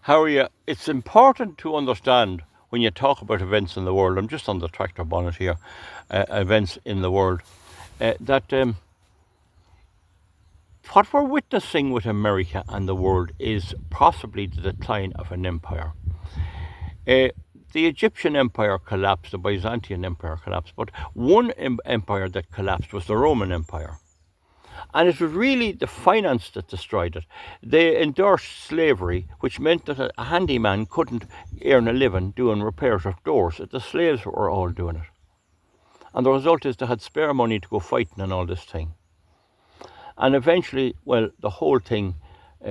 How are you? It's important to understand when you talk about events in the world. I'm just on the tractor bonnet here. Events in the world. That What we're witnessing with America and the world is possibly the decline of an empire. Uh, the Egyptian Empire collapsed, the Byzantine Empire collapsed, but one empire that collapsed was the Roman Empire. And it was really the finance that destroyed it. They endorsed slavery, which meant that a handyman couldn't earn a living doing repairs of doors. The slaves were all doing it. And the result is they had spare money to go fighting and all this thing. And eventually, well, the whole thing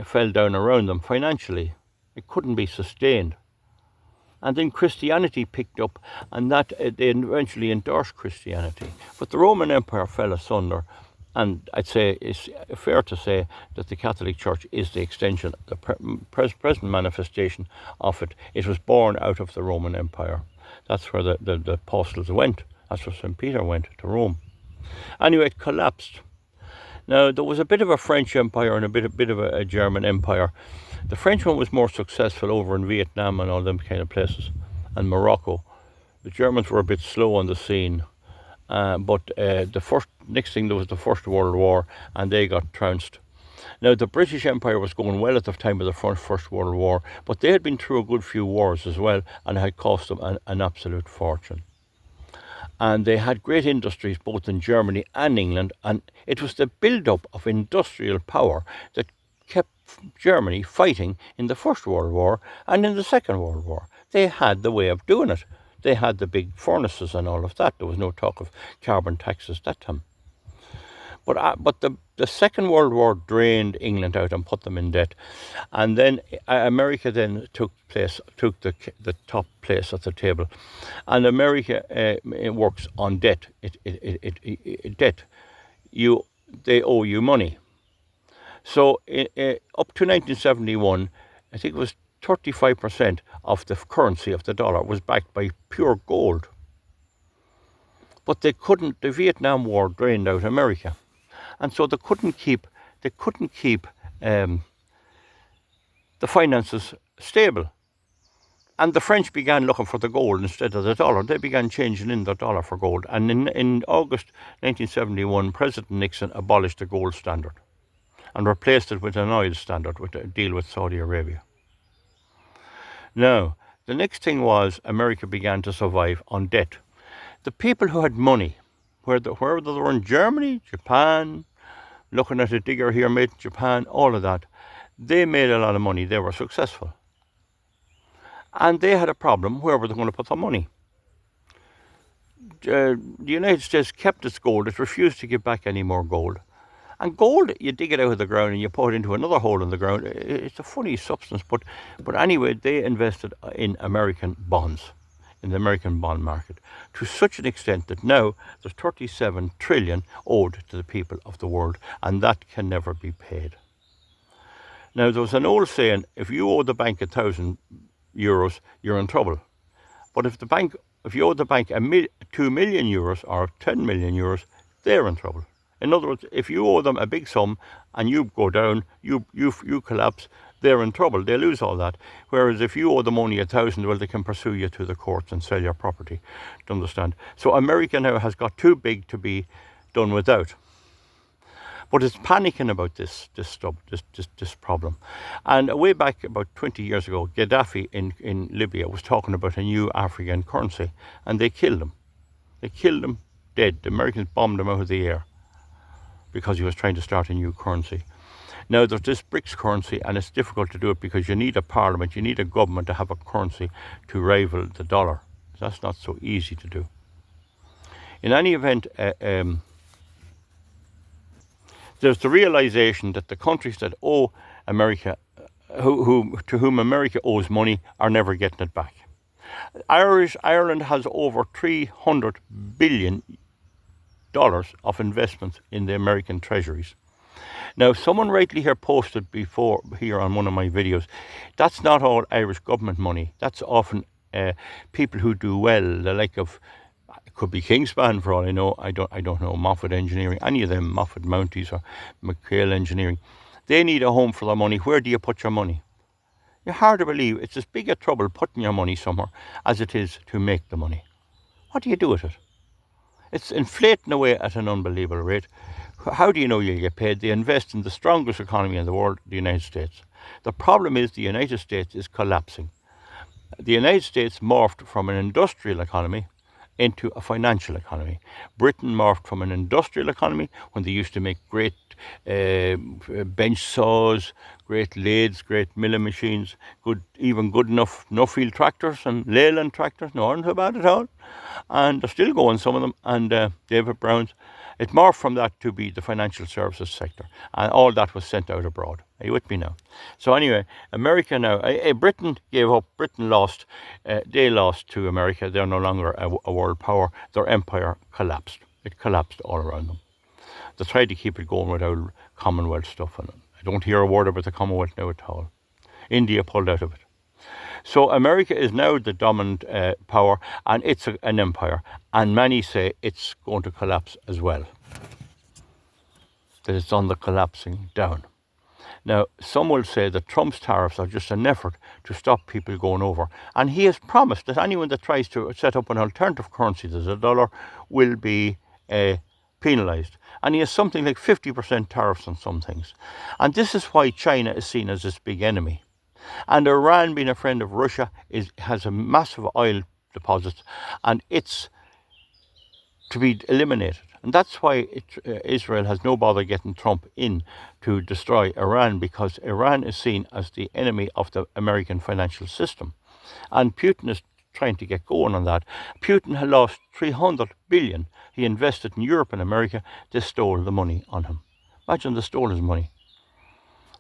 fell down around them financially. It couldn't be sustained. And then Christianity picked up, and that they eventually endorsed Christianity. But the Roman Empire fell asunder. And I'd say it's fair to say that the Catholic Church is the extension, the present manifestation of it. It was born out of the Roman Empire. That's where the apostles went. That's where St. Peter went, to Rome. Anyway, it collapsed. Now, there was a bit of a French Empire and a bit of a German Empire. The French one was more successful over in Vietnam and all them kind of places, and Morocco. The Germans were a bit slow on the scene. But the next thing, there was the First World War, and they got trounced. Now, the British Empire was going well at the time of the First World War, but they had been through a good few wars as well, and it had cost them an absolute fortune. And they had great industries both in Germany and England, and it was the build-up of industrial power that kept Germany fighting in the First World War and in the Second World War. They had the way of doing it. They had the big furnaces and all of that. There was no talk of carbon taxes that time. But the Second World War drained England out and put them in debt. And then America then took the top place at the table. And America it works on debt. Debt. They owe you money. So up to 1971, I think it was 35% of the currency of the dollar was backed by pure gold. But the Vietnam War drained out America. And so they couldn't keep the finances stable. And the French began looking for the gold instead of the dollar. They began changing in the dollar for gold. And in August 1971, President Nixon abolished the gold standard and replaced it with an oil standard, with a deal with Saudi Arabia. Now, the next thing was America began to survive on debt. The people who had money, whether they were in Germany, Japan, looking at a digger here made in Japan, all of that, they made a lot of money. They were successful. And they had a problem. Where were they going to put their money? The United States kept its gold. It refused to give back any more gold. And gold, you dig it out of the ground and you put it into another hole in the ground. It's a funny substance, but anyway, they invested in American bonds, in the American bond market, to such an extent that now there's 37 trillion owed to the people of the world, and that can never be paid. Now, there was an old saying, if you owe the bank €1,000, you're in trouble. But if you owe the bank €2 million or €10 million, they're in trouble. In other words, if you owe them a big sum and you go down, you collapse, they're in trouble. They lose all that. Whereas if you owe them only 1,000, well, they can pursue you to the courts and sell your property. Do you understand? So America now has got too big to be done without. But it's panicking about this problem. And way back about 20 years ago, Gaddafi in Libya was talking about a new African currency, and they killed him. They killed him dead. The Americans bombed him out of the air because he was trying to start a new currency. Now, there's this BRICS currency, and it's difficult to do it because you need a parliament, you need a government to have a currency to rival the dollar. That's not so easy to do. In any event, there's the realization that the countries that owe America, to whom America owes money, are never getting it back. Ireland has over $300 billion of investments in the American treasuries. Now, someone rightly here posted before here on one of my videos, that's not all Irish government money. That's often people who do well, the like of, it could be Kingspan for all I know. I don't know, Moffat Engineering, any of them, Moffat Mounties or McHale Engineering. They need a home for their money. Where do you put your money? You're hard to believe it's as big a trouble putting your money somewhere as it is to make the money. What do you do with it? It's inflating away at an unbelievable rate. How do you know you'll get paid? They invest in the strongest economy in the world, the United States. The problem is the United States is collapsing. The United States morphed from an industrial economy into a financial economy. Britain morphed from an industrial economy when they used to make great bench saws, great lathes, great milling machines, even good enough no-field tractors and Leyland tractors, no aren't too bad at all. And they're still going, some of them, and David Brown's. It morphed from that to be the financial services sector, and all that was sent out abroad. Are you with me now? So anyway, America now, Britain gave up, Britain lost, they lost to America. They're no longer a world power. Their empire collapsed. It collapsed all around them. They tried to keep it going without Commonwealth stuff in it. I don't hear a word about the Commonwealth now at all. India pulled out of it. So America is now the dominant power, and it's an empire. And many say it's going to collapse as well. That it's on the collapsing down. Now, some will say that Trump's tariffs are just an effort to stop people going over. And he has promised that anyone that tries to set up an alternative currency to the dollar will be penalised. And he has something like 50% tariffs on some things. And this is why China is seen as this big enemy. And Iran, being a friend of Russia, has a massive oil deposits, and it's to be eliminated. And that's why Israel has no bother getting Trump in to destroy Iran, because Iran is seen as the enemy of the American financial system. And Putin is trying to get going on that. Putin had lost 300 billion he invested in Europe and America. They stole the money on him. Imagine they stole his money.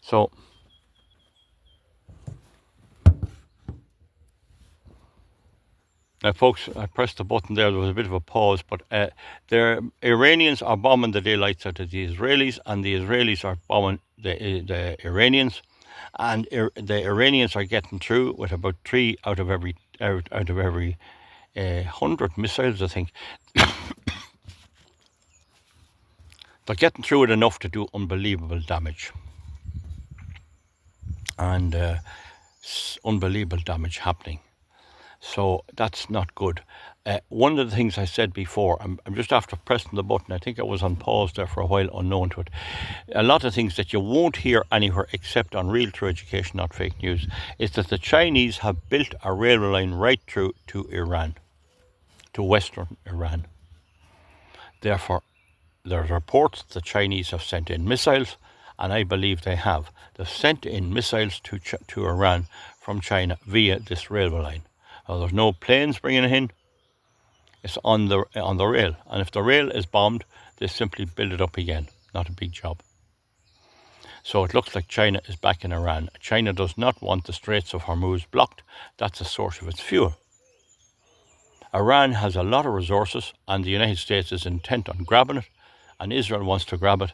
So now, folks, I pressed the button there. There was a bit of a pause, but the Iranians are bombing the daylights out of the Israelis, and the Israelis are bombing the Iranians, and the Iranians are getting through with about 3 out of every 100 missiles, I think. They're getting through it enough to do unbelievable damage, and unbelievable damage happening. So that's not good. One of the things I said before, I'm just after pressing the button, I think I was on pause there for a while unknown to it. A lot of things that you won't hear anywhere except on Real True Education, not fake news, is that the Chinese have built a railway line right through to Iran, to western Iran. Therefore, there's reports the Chinese have sent in missiles, and I believe they have. They've sent in missiles to Iran from China via this railway line. Now, there's no planes bringing it in. It's on the rail, and if the rail is bombed, they simply build it up again. Not a big job. So it looks like China is back in Iran. China does not want the Straits of Hormuz blocked. That's a source of its fuel. Iran has a lot of resources, and the United States is intent on grabbing it, and Israel wants to grab it,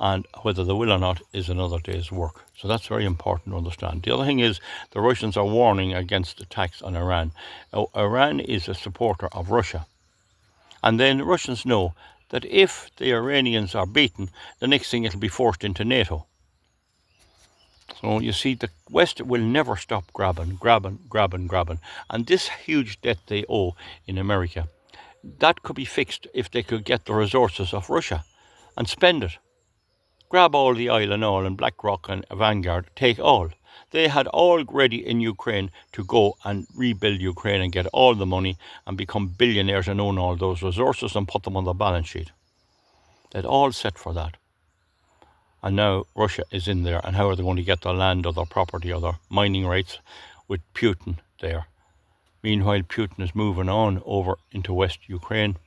and whether they will or not is another day's work. So that's very important to understand. The other thing is the Russians are warning against attacks on Iran. Now, Iran is a supporter of Russia. And then the Russians know that if the Iranians are beaten, the next thing it'll be forced into NATO. So you see, the West will never stop grabbing. And this huge debt they owe in America, that could be fixed if they could get the resources of Russia and spend it. Grab all the oil and all, and BlackRock and Vanguard, take all. They had all ready in Ukraine to go and rebuild Ukraine and get all the money and become billionaires and own all those resources and put them on the balance sheet. They'd all set for that. And now Russia is in there, and how are they going to get their land or their property or their mining rights with Putin there? Meanwhile, Putin is moving on over into West Ukraine.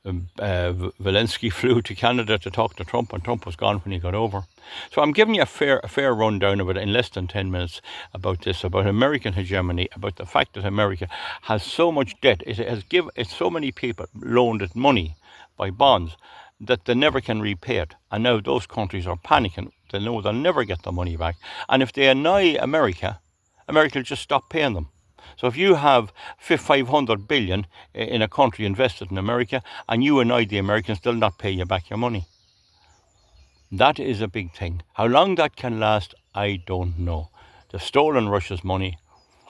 Zelensky flew to Canada to talk to Trump, and Trump was gone when he got over. So I'm giving you a fair rundown of it in less than 10 minutes about this, about American hegemony, about the fact that America has so much debt. It's so many people loaned it money by bonds that they never can repay it. And now those countries are panicking. They know they'll never get the money back. And if they annoy America, America will just stop paying them. So if you have 500 billion in a country invested in America and you annoy the Americans, they'll not pay you back your money. That is a big thing. How long that can last, I don't know. They've stolen Russia's money,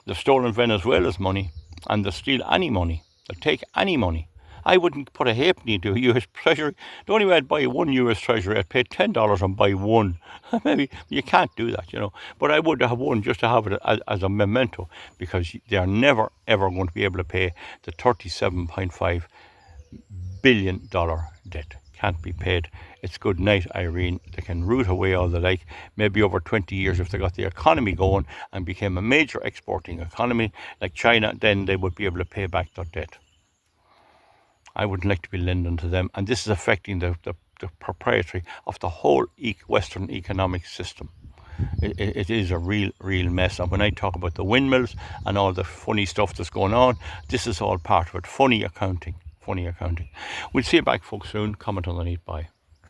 they've stolen Venezuela's money, and they'll steal any money. They'll take any money. I wouldn't put a halfpenny into a US Treasury. The only way I'd buy one US Treasury, I'd pay $10 and buy one. Maybe you can't do that, But I would have one just to have it as a memento, because they are never, ever going to be able to pay the $37.5 billion debt. Can't be paid. It's good night, Irene. They can root away all they like. Maybe over 20 years, if they got the economy going and became a major exporting economy like China, then they would be able to pay back their debt. I wouldn't like to be lending to them, and this is affecting the proprietary of the whole Western economic system. It is a real mess. And when I talk about the windmills and all the funny stuff that's going on, this is all part of it. Funny accounting. We'll see you back, folks, soon. Comment underneath. Bye.